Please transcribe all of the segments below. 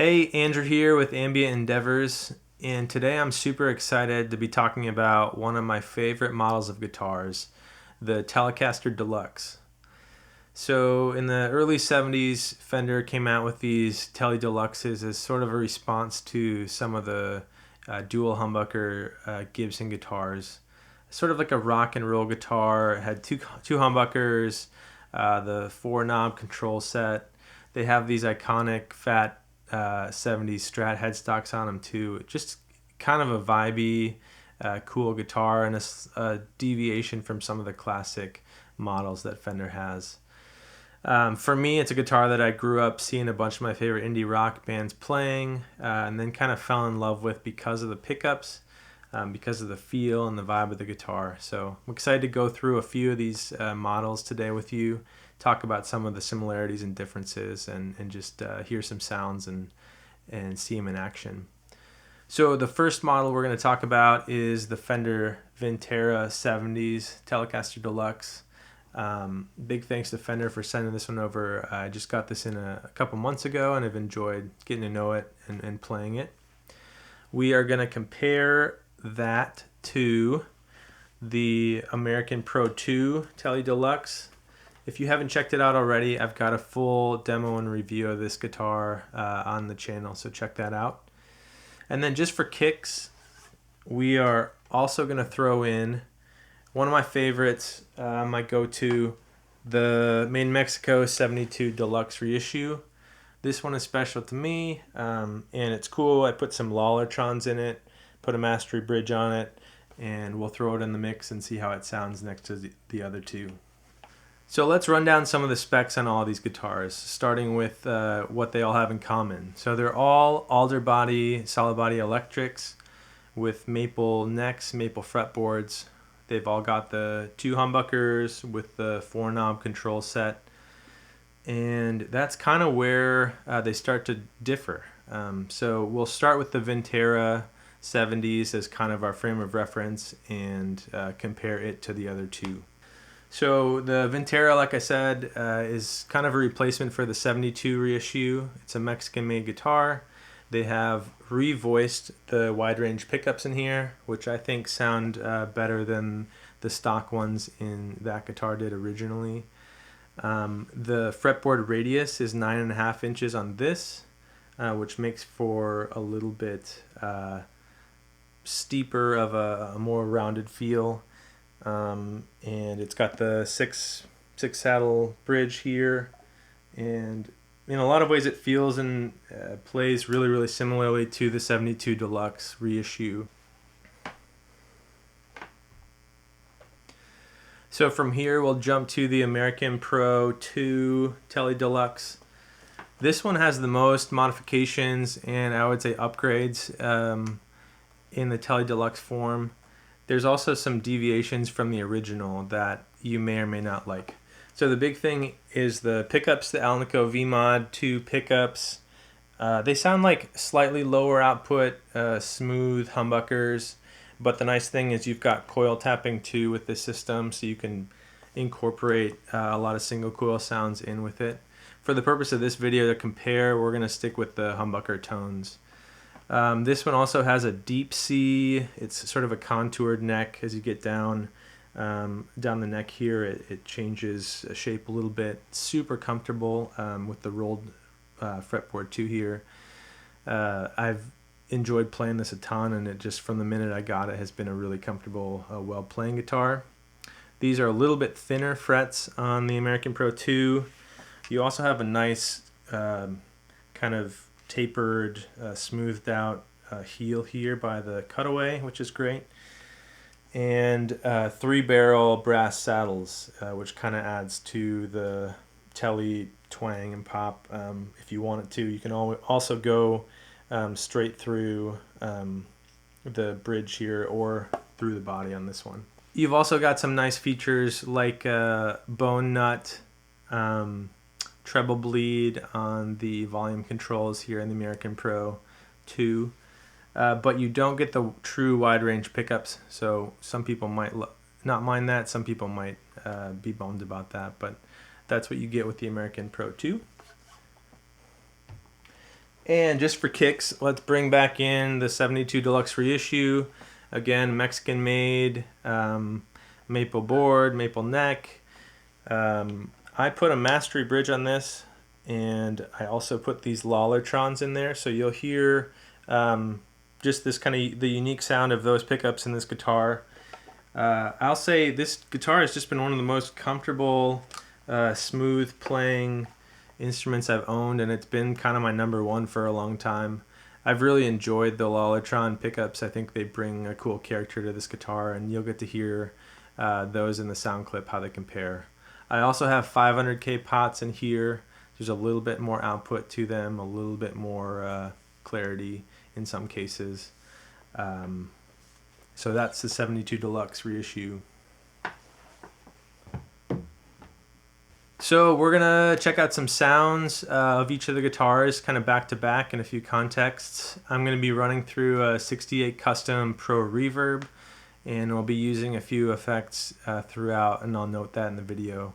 Hey, Andrew here with Ambient Endeavors, and today I'm super excited to be talking about one of my favorite models of guitars, the Telecaster Deluxe. So in the early 70s, Fender came out with these Tele Deluxes as sort of a response to some of the dual humbucker Gibson guitars. Sort of like a rock and roll guitar. It had two humbuckers, the four knob control set. They have these iconic fat 70s Strat headstocks on them too. Just kind of a vibey, cool guitar and a deviation from some of the classic models that Fender has. For me, it's a guitar that I grew up seeing a bunch of my favorite indie rock bands playing, and then kind of fell in love with because of the pickups, because of the feel and the vibe of the guitar. So I'm excited to go through a few of these models today with you, talk about some of the similarities and differences, and just hear some sounds and see them in action. So the first model we're going to talk about is the Fender Vintera 70s Telecaster Deluxe. Big thanks to Fender for sending this one over. I just got this in a couple months ago and have enjoyed getting to know it and playing it. We are going to compare that to the American Pro II Tele Deluxe. If you haven't checked it out already, I've got a full demo and review of this guitar on the channel, so check that out. And then just for kicks, we are also going to throw in one of my favorites, my go-to, the Made in Mexico 72 Deluxe reissue. This one is special to me, and it's cool. I put some Lollertrons in it, put a mastery bridge on it, and we'll throw it in the mix and see how it sounds next to the other two. So let's run down some of the specs on all these guitars, starting with what they all have in common. So they're all alder body, solid body electrics with maple necks, maple fretboards. They've all got the two humbuckers with the four knob control set. And that's kind of where they start to differ. So we'll start with the Vintera 70s as kind of our frame of reference and compare it to the other two. So the Vintera, like I said, is kind of a replacement for the 72 reissue. It's a Mexican-made guitar. They have revoiced the wide range pickups in here, which I think sound better than the stock ones in that guitar did originally. The fretboard radius is 9.5 inches on this, which makes for a little bit steeper of a more rounded feel. And it's got the six saddle bridge here, and in a lot of ways it feels and plays really similarly to the 72 Deluxe reissue. So from here we'll jump to the American Pro II Tele Deluxe. This one has the most modifications and I would say upgrades in the Tele Deluxe form. There's also some deviations from the original that you may or may not like. So the big thing is the pickups, the Alnico V-Mod 2 pickups. They sound like slightly lower output, smooth humbuckers, but the nice thing is you've got coil tapping too with this system, so you can incorporate a lot of single coil sounds in with it. For the purpose of this video to compare, we're going to stick with the humbucker tones. This one also has a deep C. It's sort of a contoured neck as you get down the neck here. It changes shape a little bit. Super comfortable with the rolled fretboard too here. I've enjoyed playing this a ton, and it just from the minute I got it has been a really comfortable, well playing guitar. These are a little bit thinner frets on the American Pro II. You also have a nice kind of tapered, smoothed out heel here by the cutaway, which is great. And 3-barrel brass saddles, which kind of adds to the Tele twang and pop. If you want it to, you can also go straight through the bridge here or through the body on this one. You've also got some nice features like bone nut, treble bleed on the volume controls here in the American Pro II, but you don't get the true wide range pickups, so some people might not mind that, some people might be bummed about that, but that's what you get with the American Pro II. And just for kicks, let's bring back in the 72 Deluxe reissue. Again, Mexican made, maple board, maple neck. I put a mastery bridge on this, and I also put these Lollertrons in there, so you'll hear just this kind of the unique sound of those pickups in this guitar. I'll say this guitar has just been one of the most comfortable, smooth playing instruments I've owned, and it's been kind of my number one for a long time. I've really enjoyed the Lollertron pickups. I think they bring a cool character to this guitar, and you'll get to hear those in the sound clip, how they compare. I also have 500K pots in here. There's a little bit more output to them, a little bit more clarity in some cases. So that's the 72 Deluxe reissue. So we're gonna check out some sounds of each of the guitars, kind of back to back in a few contexts. I'm gonna be running through a 68 Custom Pro Reverb, and we'll be using a few effects throughout, and I'll note that in the video.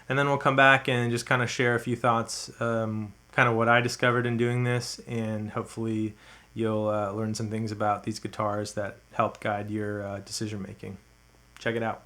And then we'll come back and just kind of share a few thoughts, kind of what I discovered in doing this, and hopefully you'll learn some things about these guitars that help guide your decision making. Check it out.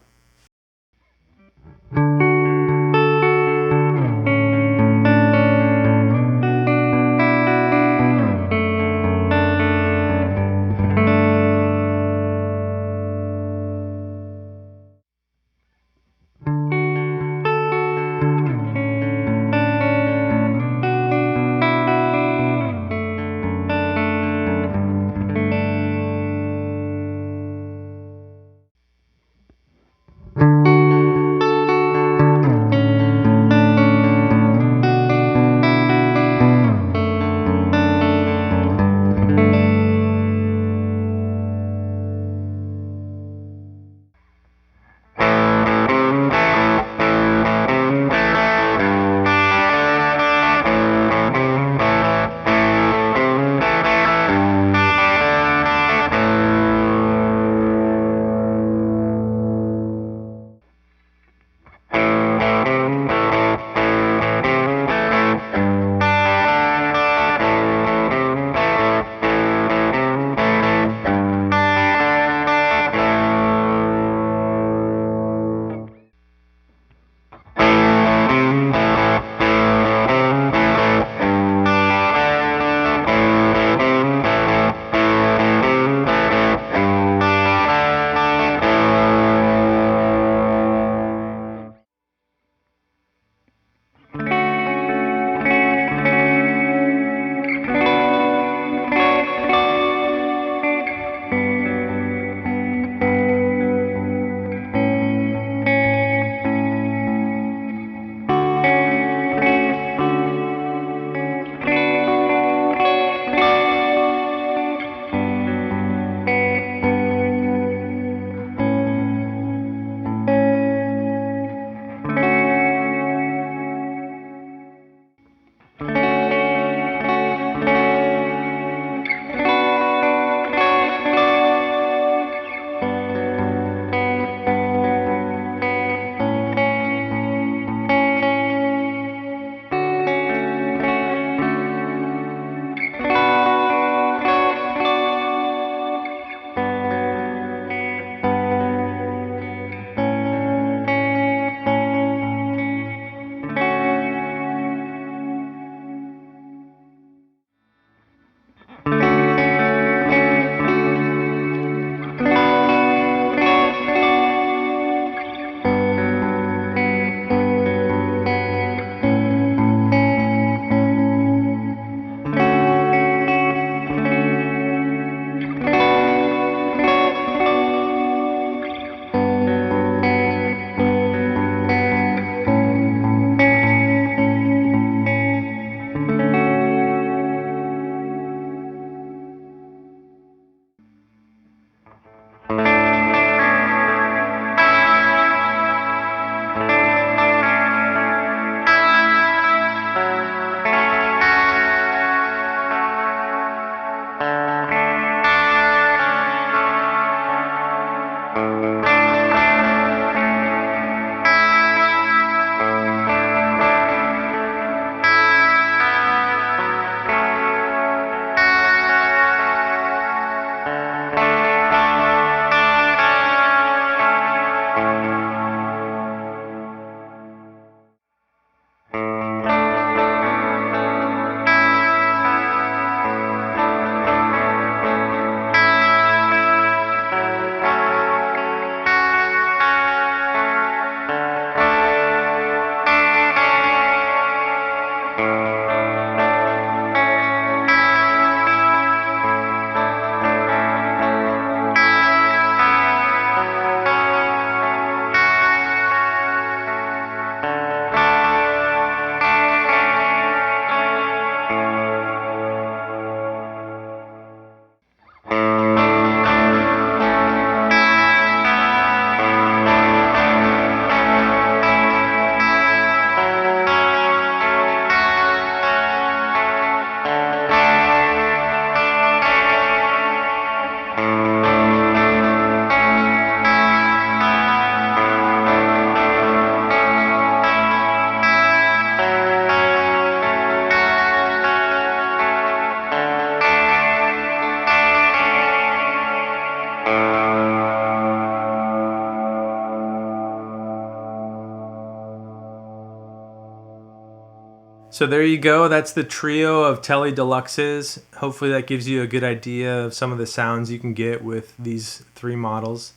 So there you go. That's the trio of Tele Deluxes. Hopefully that gives you a good idea of some of the sounds you can get with these three models.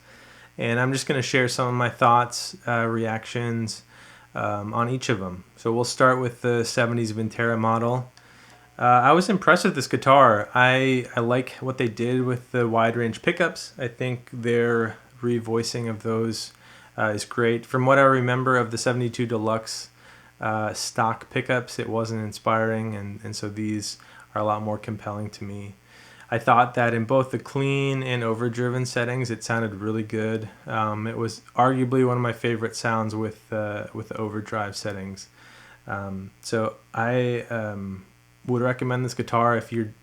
And I'm just going to share some of my thoughts, reactions on each of them. So we'll start with the 70s Vintera model. I was impressed with this guitar. I like what they did with the wide range pickups. I think their revoicing of those is great. From what I remember of the 72 Deluxe stock pickups, it wasn't inspiring, and so these are a lot more compelling to me. I thought that in both the clean and overdriven settings, it sounded really good. It was arguably one of my favorite sounds with the overdrive settings. So I would recommend this guitar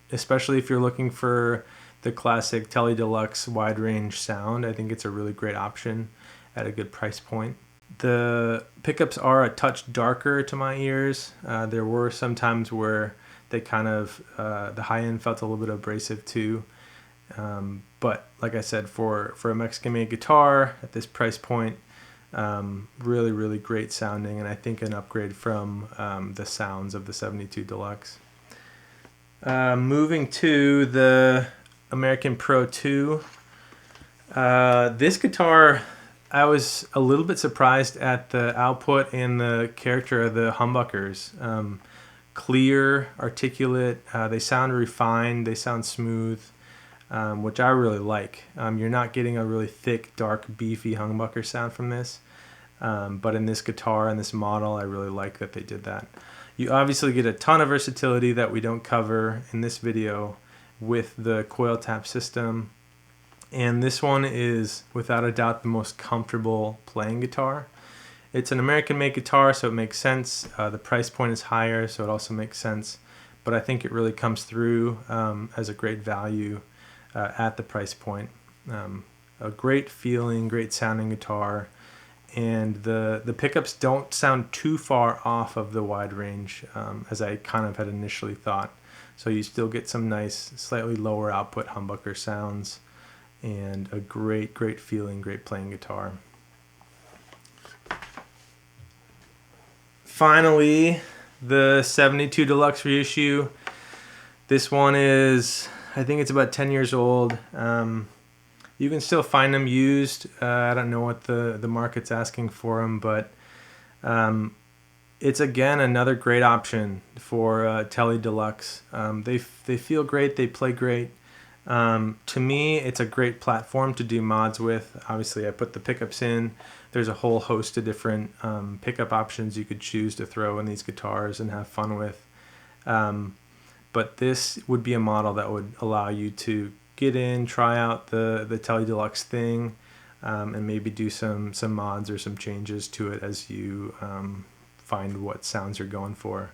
especially if you're looking for the classic Tele Deluxe wide range sound. I think it's a really great option at a good price point. The pickups are a touch darker to my ears. There were some times where they kind of, the high end felt a little bit abrasive too. But like I said, for a Mexican made guitar at this price point, really, really great sounding, and I think an upgrade from the sounds of the 72 Deluxe. Moving to the American Pro II. This guitar, I was a little bit surprised at the output and the character of the humbuckers. Clear, articulate, they sound refined, they sound smooth, which I really like. You're not getting a really thick, dark, beefy humbucker sound from this, but in this guitar and this model, I really like that they did that. You obviously get a ton of versatility that we don't cover in this video with the coil tap system. And this one is without a doubt the most comfortable playing guitar. It's an American-made guitar, so it makes sense. The price point is higher, so it also makes sense. But I think it really comes through as a great value at the price point. A great feeling, great sounding guitar. And the pickups don't sound too far off of the wide range as I kind of had initially thought. So you still get some nice, slightly lower output humbucker sounds, and a great, great feeling, great playing guitar. Finally, the 72 Deluxe reissue. This one is, I think it's about 10 years old. You can still find them used. I don't know what the market's asking for them, but it's again another great option for Tele Deluxe. They feel great, they play great. To me, it's a great platform to do mods with. Obviously, I put the pickups in. There's a whole host of different pickup options you could choose to throw in these guitars and have fun with. But this would be a model that would allow you to get in, try out the Tele Deluxe thing, and maybe do some mods or some changes to it as you find what sounds you're going for.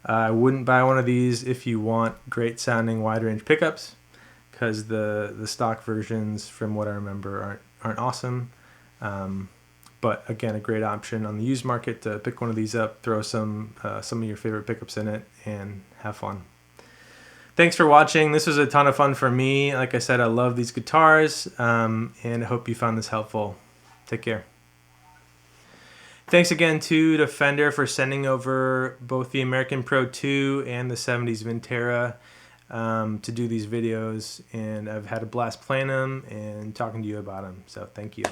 I wouldn't buy one of these if you want great sounding wide range pickups, because the stock versions, from what I remember, aren't awesome. But again, a great option on the used market to pick one of these up, throw some of your favorite pickups in it, and have fun. Thanks for watching. This was a ton of fun for me. Like I said, I love these guitars, and I hope you found this helpful. Take care. Thanks again to Fender for sending over both the American Pro II and the 70s Vintera to do these videos, and I've had a blast playing them and talking to you about them. So thank you.